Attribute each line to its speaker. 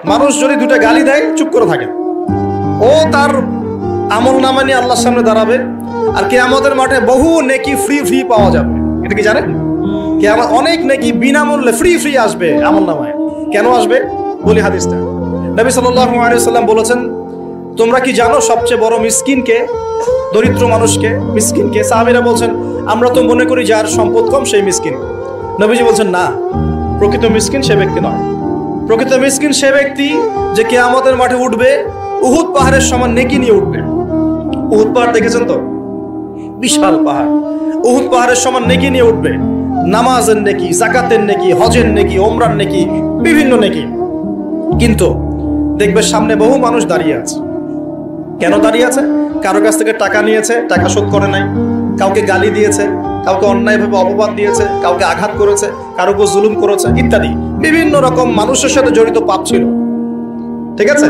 Speaker 1: মানুষ যদি দুটা গালি দেয় চুপ করে থাকে, ও তার আমল নামা নিয়ে আল্লাহর সামনে দাঁড়াবে, আর কিয়ামতের মাঠে বহু নেকি ফ্রি ফ্রি পাওয়া যাবে। এটা কি জানেন? কিয়ামত অনেক নেকি বিনামূল্যে ফ্রি ফ্রি আসবে আমল নামায়। কেন আসবে বলি হাদিসটা। নবী সাল্লাল্লাহু আলাইহি ওয়াসাল্লাম বলেছেন, তোমরা কি জানো সবচেয়ে বড় মিসকিনকে? দরিদ্র মানুষকে, মিসকিনকে। সাহাবীরা বলছেন, আমরা তো মনে করি যার সম্পদ কম সেই মিসকিন। নবীজি বলছেন, না, প্রকৃত মিসকিন সে ব্যক্তি নয়। প্রকৃত মিসকিন সে ব্যক্তি যে কিয়ামতের মাঠে উঠবে উহুদ পাহাড়ের সমান নেকি নিয়ে উঠবে। উহুদ পাহাড় দেখেছেন তো? বিশাল পাহাড়। উহুদ পাহাড়ের সমান নেকি নিয়ে উঠবে। নামাজের নেকি, যাকাতের নেকি, হজের নেকি, ওমরার নেকি, বিভিন্ন নেকি। কিন্তু দেখবে সামনে বহু মানুষ দাঁড়িয়ে আছে। কেন দাঁড়িয়ে আছে? কারো কাছ থেকে টাকা নিয়েছে, টাকা শোধ করে নাই, কাউকে গালি দিয়েছে, কাউকে অন্যায়ভাবে অপবাদ দিয়েছে, কাউকে আঘাত করেছে, কারো উপর জুলুম করেছে ইত্যাদি। বিভিন্ন রকম মানুষের সাথে জড়িত পাপ ছিল। ঠিক আছে?